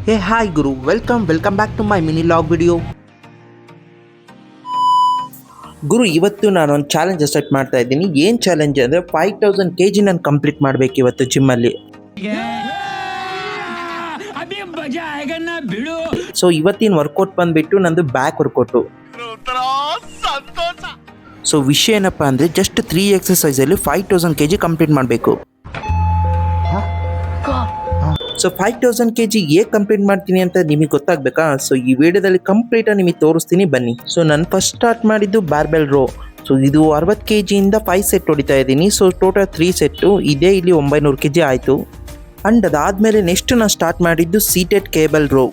Hey hi Guru, welcome back to my mini log video. ಗುರು ಇವತ್ತು ನಾನು ಒಂದು challenge set ಮಾಡ್ತಾ ಇದ್ದೀನಿ. ಏನು ಚಾಲೆಂಜ್ ಅಂದರೆ 5000 kg ನಾನು ಕಂಪ್ಲೀಟ್ ಮಾಡಬೇಕು ಇವತ್ತು ಜಿಮ್ಮಲ್ಲಿ. ಸೊ ಇವತ್ತಿನ ವರ್ಕೌಟ್ ಬಂದುಬಿಟ್ಟು ನಂದು ಬ್ಯಾಕ್ ವರ್ಕೌಟು. ಸೊ ವಿಷಯ ಏನಪ್ಪ ಅಂದರೆ ಜಸ್ಟ್ 3 ಎಕ್ಸಸೈಸಲ್ಲಿ 5000 kg ಕಂಪ್ಲೀಟ್ ಮಾಡಬೇಕು. ಸೊ 5000 kg ಹೇಗೆ ಕಂಪ್ಲೀಟ್ ಮಾಡ್ತೀನಿ ಅಂತ ನಿಮಗೆ ಗೊತ್ತಾಗಬೇಕಾ? ಸೊ ಈ ವಿಡಿಯೋದಲ್ಲಿ ಕಂಪ್ಲೀಟಾಗಿ ನಿಮಗೆ ತೋರಿಸ್ತೀನಿ ಬನ್ನಿ. ಸೊ ನಾನು ಫಸ್ಟ್ ಸ್ಟಾರ್ಟ್ ಮಾಡಿದ್ದು ಬಾರ್ಬೆಲ್ ರೋ. ಸೊ ಇದು 60 kg ಇಂದ 5 ಸೆಟ್ ಹೊಡಿತಾ ಇದ್ದೀನಿ. ಸೊ ಟೋಟಲ್ 3 ಸೆಟ್ಟು ಇದೆ, ಇಲ್ಲಿ 900 kg ಆಯಿತು. ಆ್ಯಂಡ್ ಅದಾದಮೇಲೆ ನೆಕ್ಸ್ಟ್ ನಾನು ಸ್ಟಾರ್ಟ್ ಮಾಡಿದ್ದು ಸೀಟೆಡ್ ಕೇಬಲ್ ರೋ.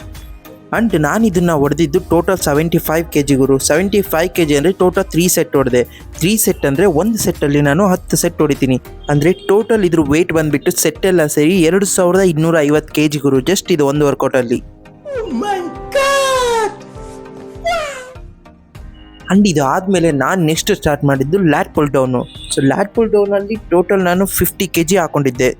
ಆ್ಯಂಡ್ ನಾನು ಇದನ್ನು ಹೊಡೆದಿದ್ದು ಟೋಟಲ್ 75 kg ಗುರು. 75 kg ಅಂದರೆ ಟೋಟಲ್ 3 ಸೆಟ್ ಹೊಡೆದೆ. 3 ಸೆಟ್ ಅಂದರೆ ಒಂದು ಸೆಟ್ಟಲ್ಲಿ ನಾನು 10 ಸೆಟ್ ಹೊಡಿತೀನಿ. ಅಂದರೆ ಟೋಟಲ್ ಇದ್ರ ವೆಯ್ಟ್ ಬಂದುಬಿಟ್ಟು ಸೆಟ್ಟೆಲ್ಲ ಸೇರಿ 2250 kg ಗುರು. ಜಸ್ಟ್ ಇದು ಒಂದು ವರ್ಕೌಟಲ್ಲಿ. ಆ್ಯಂಡ್ ಇದು ಆದಮೇಲೆ ನಾನು ನೆಕ್ಸ್ಟ್ ಸ್ಟಾರ್ಟ್ ಮಾಡಿದ್ದು lat pull down. So lat pull ಡೌನಲ್ಲಿ ಟೋಟಲ್ ನಾನು 50 kg ಹಾಕ್ಕೊಂಡಿದ್ದೆ.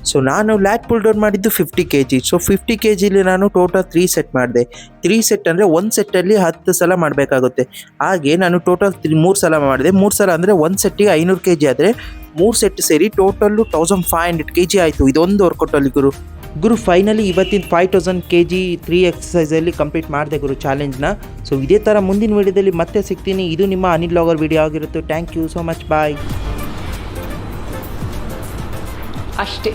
ಸೊ ನಾನು ಲ್ಯಾಟ್ ಪುಲ್ ಡೌನ್ ಮಾಡಿದ್ದು 50 kg. ಸೊ 50 kgಲಿ ನಾನು ಟೋಟಲ್ 3 ಸೆಟ್ ಮಾಡಿದೆ. 3 ಸೆಟ್ ಅಂದರೆ ಒಂದು ಸೆಟ್ಟಲ್ಲಿ 10 ಸಲ ಮಾಡಬೇಕಾಗುತ್ತೆ. ಹಾಗೆ ನಾನು ಟೋಟಲ್ 3 ಸಲ ಮಾಡಿದೆ. 3 ಸಲ ಅಂದರೆ ಒಂದು ಸೆಟ್ಟಿಗೆ 500 kg ಆದರೆ 3 ಸೆಟ್ ಸೇರಿ ಟೋಟಲ್ಲು 1500 kg ಆಯಿತು ಇದೊಂದು ವರ್ಕೌಟಲ್ಲಿ ಗುರು. ಫೈನಲಿ ಇವತ್ತಿನ 5000 kg 3 ಎಕ್ಸಸೈಸಲ್ಲಿ ಕಂಪ್ಲೀಟ್ ಮಾಡಿದೆ ಗುರು ಚಾಲೆಂಜ್ನ. ಸೊ ಇದೇ ಥರ ಮುಂದಿನ ವೀಡಿಯೋದಲ್ಲಿ ಮತ್ತೆ ಸಿಗ್ತೀನಿ. ಇದು ನಿಮ್ಮ ಅನಿಲ್ ಲಾಗರ್ ವಿಡಿಯೋ ಆಗಿರುತ್ತೆ. ಥ್ಯಾಂಕ್ ಯು ಸೋ ಮಚ್, ಬಾಯ್. ಅಷ್ಟೇ.